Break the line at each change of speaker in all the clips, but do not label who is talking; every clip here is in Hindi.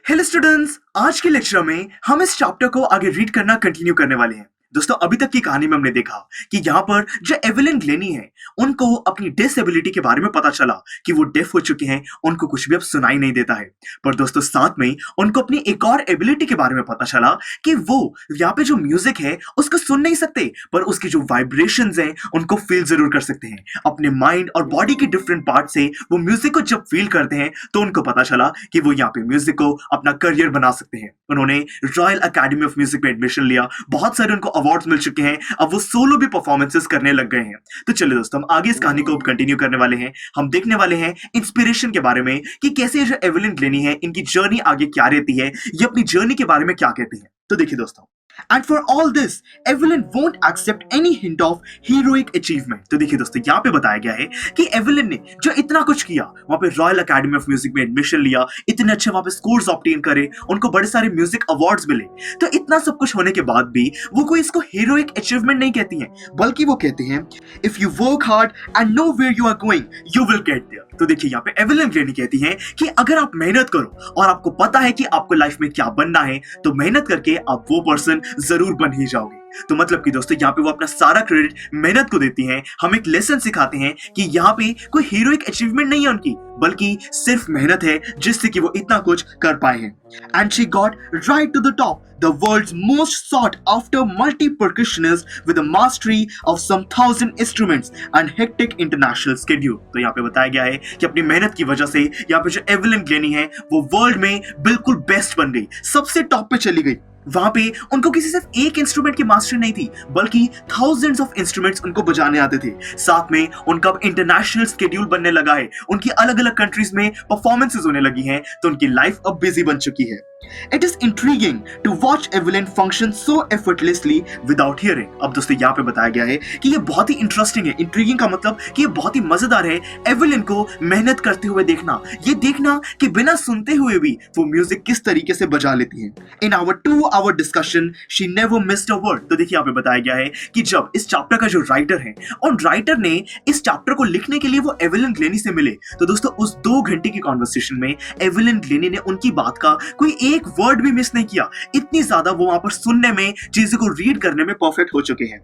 हेलो स्टूडेंट्स, आज के लेक्चर में हम इस चैप्टर को आगे रीड करना कंटिन्यू करने वाले हैं। दोस्तों, अभी तक की कहानी में हमने देखा कि यहाँ पर जो एवेलिन ग्लेनी है, उनको अपनी डिसेबिलिटी के बारे में पता चला कि वो डेफ हो चुके हैं, उनको कुछ भी अब सुनाई नहीं देता है। पर दोस्तों, साथ में उनको अपनी एक और एबिलिटी के बारे में पता चला कि वो यहाँ पे जो म्यूजिक है उसको सुन नहीं सकते, पर उसकी जो वाइब्रेशंस हैं उनको फील जरूर कर सकते हैं। अपने माइंड और बॉडी के डिफरेंट पार्ट से वो म्यूजिक को जब फील करते हैं तो उनको पता चला कि वो यहाँ पे म्यूजिक को अपना करियर बना सकते हैं। उन्होंने रॉयल अकेडमी ऑफ म्यूजिक में एडमिशन लिया, बहुत सारे उनको अवार्ड्स मिल चुके हैं, अब वो सोलो भी परफॉर्मेंसेस करने लग गए हैं। तो चलिए दोस्तों, हम आगे इस कहानी को कंटिन्यू करने वाले हैं। हम देखने वाले हैं इंस्पिरेशन के बारे में कि कैसे जो एवेलिन ग्लेनी है, इनकी जर्नी आगे क्या रहती है, ये अपनी जर्नी के बारे में क्या कहते हैं। तो देखिए दोस्तों, And for all this, Evelyn won't accept any hint of heroic achievement. तो देखिए दोस्तों, यहाँ पे बताया गया है कि एवेलिन ने जो इतना कुछ किया, वहाँ पे रॉयल अकेडमी ऑफ म्यूजिक में एडमिशन लिया, इतने अच्छे वहाँ पे स्कोर्स ऑब्टेन करे, उनको बड़े सारे म्यूजिक अवार्ड्स मिले, तो इतना सब कुछ होने के बाद भी वो कोई इसको हीरोइक अचीवमेंट नहीं कहती हैं, बल्कि वो कहती हैं if you work hard and know where you are going you will get there. तो देखिए, यहाँ पे एवेलिन ग्लेनी कहती हैं कि अगर आप मेहनत करो और आपको पता है कि आपको लाइफ में क्या बनना है, तो मेहनत करके आप वो पर्सन जरूर बन ही जाओगे। तो मतलब कि दोस्तों, यहाँ पे वो अपना सारा क्रेडिट मेहनत को देती हैं। हम एक लेसन सिखाते हैं कि यहाँ पे कोई हीरोइक अचीवमेंट नहीं है उनकी, बल्कि सिर्फ मेहनत है जिससे कि वो इतना कुछ कर पाए हैं। And she got right to the top, the world's most sought after multi-percussionist with a mastery of some 1,000 instruments and hectic international schedule। तो यहाँ पे बताया गया है कि अपनी मेहनत की वजह से यहाँ पे जो एवेलिन ग्लेनी है वो वर्ल्ड में बिल्कुल बेस्ट बन गई, सबसे टॉप पे चली गई। वहां पे उनको किसी सिर्फ एक इंस्ट्रूमेंट की मास्टरी नहीं थी, बल्कि थाउजेंड्स ऑफ इंस्ट्रूमेंट्स उनको बजाने आते थे। साथ में उनका अब इंटरनेशनल स्केड्यूल बनने लगा है, उनकी अलग अलग कंट्रीज में परफॉर्मेंसेस होने लगी हैं, तो उनकी लाइफ अब बिजी बन चुकी है। It is intriguing to watch Evelyn function so effortlessly without hearing। अब दोस्तों, यहाँ पे बताया गया है कि ये बहुत ही इंटरेस्टिंग है। इंट्रीगिंग का मतलब कि ये बहुत ही मजेदार है एवेलिन को मेहनत करते हुए देखना, ये देखना कि बिना सुनते हुए भी वो म्यूजिक किस तरीके से बजा लेती है। In our 2 hour discussion she never missed a word. तो देखिए, यहाँ पे बताया गया है कि जब इस चैप्टर का जो राइटर है और राइटर ने इस चैप्टर को लिखने के लिए वो एवेलिन ग्लेनी से मिले, तो दोस्तों उस 2 घंटे की कॉन्वर्सेशन में एवेलिन ग्लेनी ने उनकी बात का कोई एक वर्ड भी मिस नहीं किया। इतनी ज्यादा वो वहां पर सुनने में, चीजों को रीड करने में परफेक्ट हो चुके हैं।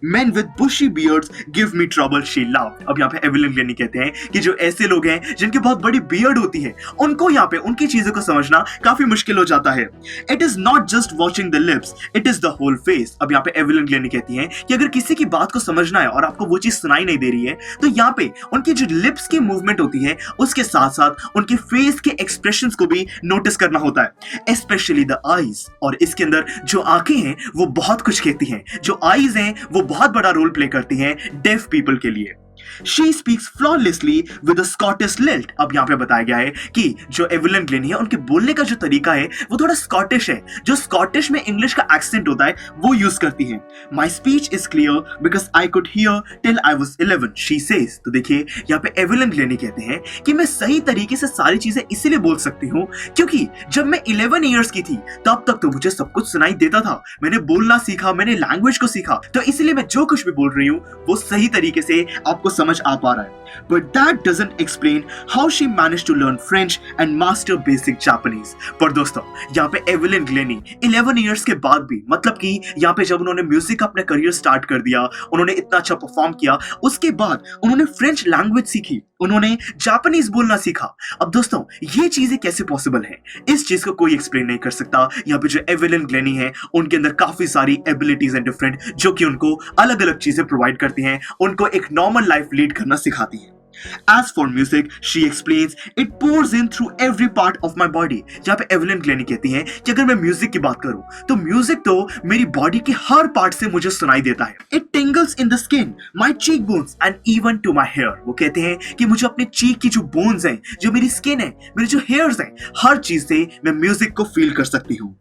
Men with bushy beards give me trouble, she laughed। अब यहाँ पे एवेलिन ग्लेनी कहते हैं कि जो ऐसे लोग हैं जिनकी बहुत बड़ी बियर्ड होती है, उनको यहाँ पे उनकी चीजों को समझना काफी मुश्किल हो जाता है। It is not just watching the lips, it is the whole face। अब यहाँ पे एवेलिन ग्लेनी कहती हैं कि अगर किसी की बात को समझना है और आपको वो चीज सुनाई नहीं दे रही है, तो यहाँ पे उनकी जो लिप्स की मूवमेंट होती है, उसके साथ साथ उनके फेस के एक्सप्रेशंस को भी नोटिस करना होता है, स्पेशली द आईज। और इसके अंदर जो आंखें हैं वो बहुत कुछ कहती हैं। जो आईज हैं वो बहुत बड़ा रोल प्ले करती हैं डेफ पीपल के लिए। She speaks flawlessly with a Scottish lilt। अब यहाँ पे बताया गया है कि जो एवेलिन ग्लेनी है, उनके बोलने का जो तरीका है वो थोड़ा स्कॉटिश है। जो स्कॉटिश में इंग्लिश का एक्सेंट होता है वो यूज करती है। My speech is clear because I could hear till I was 11, she says। तो देखिए, यहाँ पे एवेलिन ग्लेनी कहते हैं कि मैं सही तरीके से सारी चीजें इसीलिए बोल सकती हूँ क्योंकि जब मैं 11 ईयर्स की थी तब तक तो मुझे सब कुछ सुनाई देता था। मैंने बोलना सीखा, मैंने लैंग्वेज को सीखा, तो इसलिए मैं जो कुछ भी बोल रही हूँ वो सही तरीके से आपको समझ आ पा रहा है। But that doesn't explain how she managed to learn French and master basic Japanese। पर दोस्तों, यहाँ पे एवेलिन ग्लेनी 11 इयर्स के बाद भी, मतलब कि यहाँ पे जब उन्होंने म्यूजिक का अपना करियर स्टार्ट कर दिया, उन्होंने इतना अच्छा परफॉर्म किया, उसके बाद उन्होंने फ्रेंच लैंग्वेज सीखी, उन्होंने जापानीज बोलना सीखा। अब दोस्तों, ये चीजें कैसे पॉसिबल है, इस चीज को कोई एक्सप्लेन नहीं कर सकता। यहाँ पे जो एवेलिन ग्लेनी है, उनके अंदर काफी सारी एबिलिटीज हैं डिफरेंट, जो कि उनको अलग अलग चीजें प्रोवाइड करती हैं, उनको एक नॉर्मल लाइफ लीड करना सिखाती है। As for music, she explains, it pours in through every part of my body। जहाँ पे एवेलिन ग्लेनी कहती हैं कि अगर मैं म्यूजिक की बात करूं तो म्यूजिक तो मेरी बॉडी के हर पार्ट से मुझे सुनाई देता है। It tingles in the skin, my cheekbones and even to my hair। वो कहते हैं कि मुझे अपने चीक की जो बोन्स हैं, जो मेरी स्किन है, मेरे जो हेयर्स हैं, हर चीज से मैं म्यूजिक को फील कर सकती हूँ।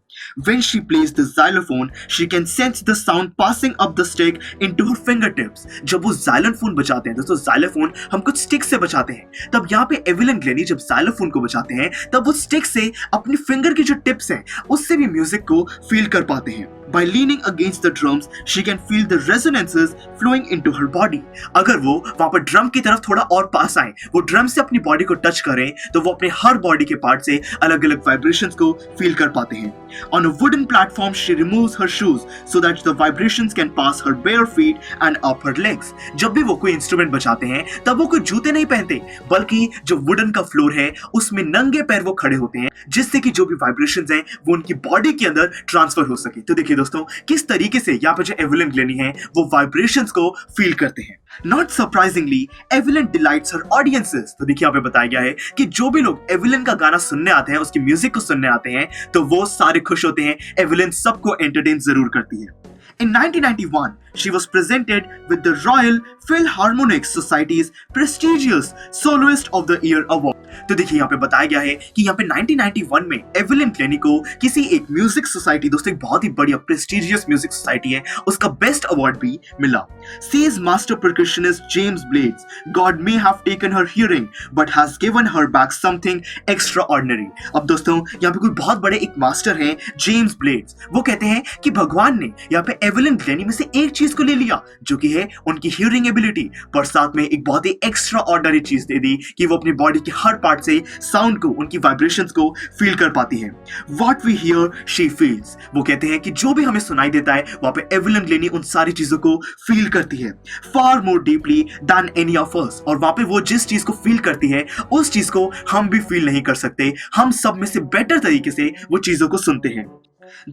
When she plays the xylophone, she can sense the sound passing up the stick into her fingertips। जब वो xylophone बजाते हैं, दोस्तों xylophone हम कुछ स्टिक से बजाते हैं, तब यहाँ पे एवेलिन ग्लेनी जब xylophone को बजाते हैं, तब वो स्टिक से अपनी फिंगर की जो टिप्स हैं उससे भी म्यूजिक को फील कर पाते हैं। By leaning against the drums, she can feel the resonances flowing into her body. अगर वो वहां पर ड्रम की तरफ थोड़ा और पास आए, वो ड्रम से अपनी बॉडी को टच करें, तो वो अपने हर बॉडी के पार्ट से अलग अलग वाइब्रेशंस को फील कर पाते हैं. On a wooden platform, she removes her shoes so that the vibrations can pass her bare feet and up her legs. जब भी वो कोई इंस्ट्रूमेंट बजाते हैं, तब वो कोई जूते नहीं पहनते, बल्कि जो वुडन का फ्लोर है उसमें नंगे पैर वो खड़े होते हैं, जिससे कि जो भी वाइब्रेशंस हैं वो उनकी बॉडी के अंदर ट्रांसफर हो सके. तो देखिए दोस्तों, किस तरीके से यहाँ पे जो एवेलिन ग्लेनी है वो वाइब्रेशंस को फील करते हैं. Not surprisingly, Evelyn delights her audiences. तो देखिए यहाँ पे बताया गया है कि जो भी लोग एवेलिन का गाना सुनने आते हैं, उसकी म्यूजिक को सुनने आते हैं, तो वो सारे खुश होते हैं. एवेलिन सबको एंटरटेन जरूर करती है. In 1991, she was presented with the Royal Philharmonic Society's prestigious Soloist of the Year Award. तो देखिए यहाँ पे बताया गया है कि यहाँ पे 1991 में एवेलिन ग्लेनी को किसी एक म्यूजिक सोसाइटी, दोस्तों एक बहुत ही बढ़िया प्रेस्टिजियस म्यूजिक सोसाइटी है, उसका बेस्ट अवार्ड भी मिला. Says master percussionist James Blades, God may have taken her hearing, but has given her back something extraordinary. अब दोस्तों यहाँ पे कोई बहुत बड़े एक मास्टर हैं, जेम्स ब्लेड्स, वो कहते हैं कि भगवान ने यहाँ पे एवेलिन ग्लेनी में से एक चीज को ले लिया, जो कि है उनकी हियरिंग एबिलिटी, पर साथ में एक बहुत ही एक्स्ट्रा ऑर्डिनरी चीज दे दी कि वो अपनी बॉडी के हर पार्ट से साउंड को, उनकी वाइब्रेशंस को फील कर पाती है. What we hear she feels. वो कहते हैं कि जो भी हमें सुनाई देता है वहां पे एवेलिन ग्लेनी उन सारी चीजों को फील करती है, far more deeply than any of us. और वहां पे वो जिस चीज को फील करती है, उस चीज को हम भी फील नहीं कर सकते. हम सब में से बेटर तरीके से वो चीजों को सुनते हैं.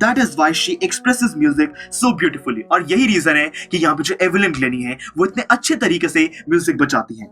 That is why she expresses music so beautifully. और यही रीजन है कि यहाँ पे जो एवेलिन ग्लेनी है वो इतने अच्छे तरीके से म्यूजिक बजाती है.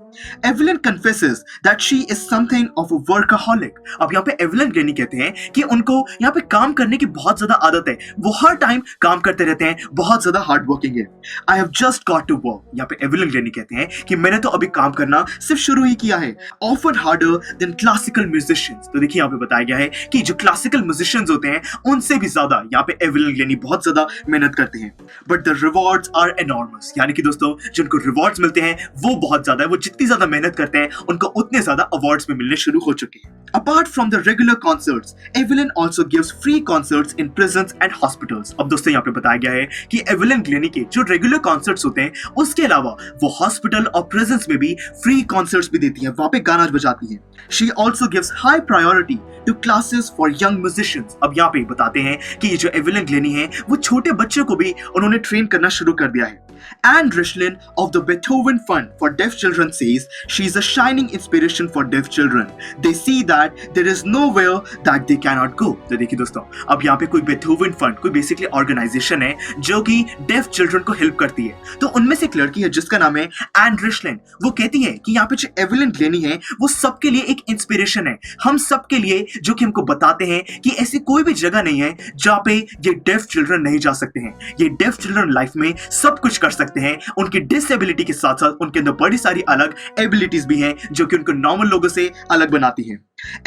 Evelyn confesses that she is something of a workaholic. अब यहाँ पे एवेलिन ग्लेनी कहते हैं कि उनको यहाँ पे काम करने की बहुत ज्यादा आदत है, वो हर टाइम काम करते रहते हैं, बहुत ज्यादा हार्ड वर्किंग है. I have just got to work. यहाँ पे एवेलिन ग्लेनी कहते हैं कि मैंने तो अभी काम करना सिर्फ शुरू ही किया है. Often harder than classical musicians. तो देखिए यहाँ पे बताया गया है कि जो क्लासिकल म्यूजिशियंस होते हैं उनसे भी ज्यादा यहाँ पे एवेलिन ग्लेनी बहुत ज्यादा मेहनत करते हैं. But the rewards are enormous. यानी कि दोस्तों जिनको रिवॉर्ड्स मिलते हैं वो बहुत ज्यादा है. वो जितनी ज्यादा मेहनत करते हैं उनको उतने ज्यादा अवार्ड्स भी मिलने शुरू हो चुके हैं. Apart from the regular concerts, Evelyn also gives free concerts in prisons and hospitals. अब दोस्तों यहाँ पे बताया गया है कि एवेलिन ग्लेनी के जो रेगुलर कॉन्सर्ट्स होते हैं उसके अलावा वो हॉस्पिटल और प्रिजन्स में भी फ्री कॉन्सर्ट्स भी देती है, वहां पे गाना बजाती है. She also gives high priority to classes for young musicians. अब यहाँ पे बताते हैं कि ये जो एवेलिन ग्लेनी है वो छोटे बच्चों को भी उन्होंने ट्रेन करना शुरू कर दिया है. Anne Rishlin of the Beethoven Fund for Deaf Children says she is a shining inspiration for deaf children. They see that there is nowhere that they cannot go. तो देखिए दोस्तों, अब यहाँ पे कोई बेथोवन फंड, कोई बेसिकली ऑर्गेनाइजेशन है जो कि डेफ चिल्ड्रन को हेल्प करती है. तो उनमें से एक लड़की है जिसका नाम है एन रिशलिन. वो कहती है कि यहाँ पे जो एवेलिन ग्लेनी है वो सबके लिए एक इंस्पिरेशन है, हम सबके लिए, जो कि हमको बताते हैं कि ऐसी कोई भी जगह नहीं है जहाँ पे ये डेफ चिल्ड्रन नहीं जा सकते हैं. ये डेफ चिल्ड्रन लाइफ में सब कुछ कर सकते हैं. उनकी डिसेबिलिटी के साथ साथ उनके अंदर बड़ी सारी अलग एबिलिटीज भी हैं जो कि उनको नॉर्मल लोगों से अलग बनाती हैं.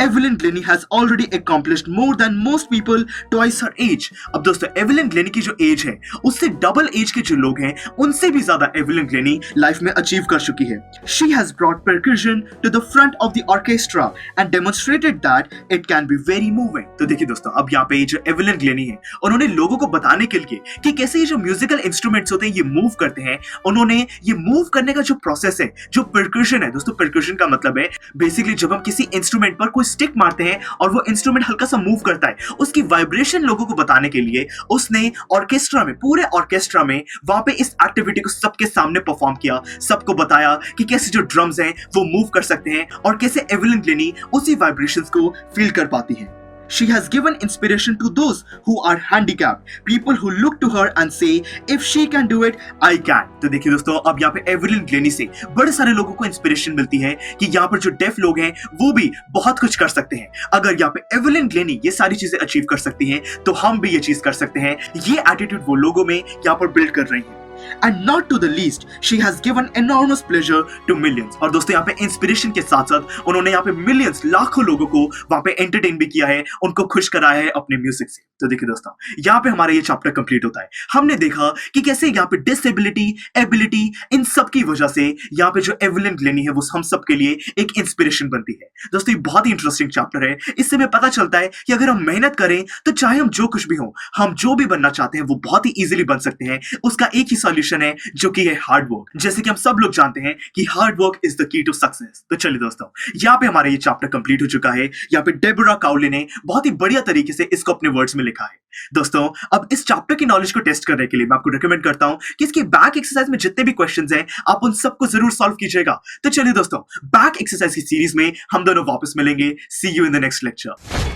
Evelyn Glennie has already accomplished more than most people twice her age. अब दोस्तों एवेलिन ग्लेनी की जो एज है उससे डबल एज के जो लोग हैं उनसे भी ज्यादा एवेलिन ग्लेनी लाइफ में अचीव कर चुकी है. She has brought percussion to the front of the orchestra and demonstrated that it can be very moving. तो देखिए दोस्तों, अब यहाँ पे जो एवेलिन ग्लेनी है उन्होंने लोगों को बताने के लिए कि कैसे ये जो म्यूजिकल इंस्ट्रूमेंट्स होते हैं ये मूव करते हैं, उन्होंने ये मूव करने का जो प्रोसेस है, जो परकशन है, दोस्तों परकशन का मतलब है बेसिकली जब हम किसी इंस्ट्रूमेंट पर कोई स्टिक मारते हैं और वो इंस्ट्रूमेंट हल्का सा मूव करता है, उसकी वाइब्रेशन लोगों को बताने के लिए उसने ऑर्केस्ट्रा में, पूरे ऑर्केस्ट्रा में वहां पे इस एक्टिविटी को सबके सामने परफॉर्म किया, सबको बताया कि कैसे जो ड्रम्स हैं वो मूव कर सकते हैं और कैसे एवेलिन ग्लेनी उसी वाइब्रेशंस को फील कर पाती है. She has given inspiration to those who are handicapped, people who look to her and say, if she can do it, I can. तो देखिए दोस्तों, अब यहाँ पे एवेलिन ग्लेनी से बड़े सारे लोगों को इंस्पिरेशन मिलती है कि यहाँ पर जो डेफ लोग हैं वो भी बहुत कुछ कर सकते हैं. अगर यहाँ पे एवेलिन ग्लेनी ये सारी चीजें अचीव कर सकती हैं तो हम भी ये चीज कर सकते हैं. ये एटीट्यूड वो लोगों में यहाँ पर बिल्ड कर रही हैं. And not to the least she has given enormous pleasure to millions. और दोस्तों यहाँ पे इंस्पिरेशन के साथ साथ उन्होंने यहाँ पे मिलियंस लाखों लोगों को वहां पे एंटरटेन भी किया है, उनको खुश कराया है अपने म्यूजिक से। तो देखिए दोस्तों यहाँ पे हमारा ये चैप्टर कंप्लीट होता है। हमने देखा कि कैसे यहाँ पे डिसेबिलिटी, एबिलिटी, इन सब की वजह से यहाँ पे जो एवेलिन ग्लेनी है वो हम सब के लिए एक इंस्पिरेशन बनती है। दोस्तों ये बहुत ही इंटरेस्टिंग चैप्टर है। इससे हमें पता चलता है कि अगर हम मेहनत करें तो चाहे हम जो कुछ भी हो, हम जो भी बनना चाहते हैं वो बहुत ही इजीली बन सकते हैं। उसका एक ही सॉल्यूशन है जो कि है हार्ड वर्क। जैसे कि हम सब लोग जानते हैं कि hard work is the key to success. तो चलिए दोस्तों यहाँ पे हमारा ये चैप्टर कंप्लीट हो चुका है। यहाँ पे डेबोरा काउले ने बहुत ही बढ़िया तरीके से इसको अपने वर्ड्स में लिखा है। दोस्तों अब इस चैप्टर की नॉलेज को टेस्ट करने के लिए मैं आपको रिकमेंड करता हूं कि इसकी बैक एक्सरसाइज में जितने भी क्वेश्चंस हैं आप उन सबको जरूर सॉल्व कीजिएगा। तो चलिए दोस्तों बैक एक्सरसाइज की सीरीज में हम दोनों वापस मिलेंगे। See you in the next lecture.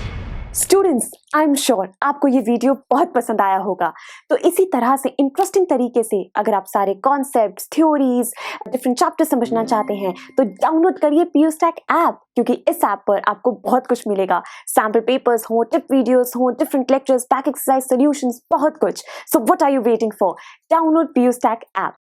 Students, I am sure आपको ये वीडियो बहुत पसंद आया होगा। तो इसी तरह से इंटरेस्टिंग तरीके से अगर आप सारे कॉन्सेप्ट्स, थ्योरीज, डिफरेंट चैप्टर समझना चाहते हैं तो डाउनलोड करिए PUSTAC ऐप, क्योंकि इस ऐप पर आपको बहुत कुछ मिलेगा। सैम्पल पेपर्स हो, टिप वीडियोस हो, different lectures, back exercise solutions, बहुत कुछ। So what are you waiting for? Download PUSTAC app.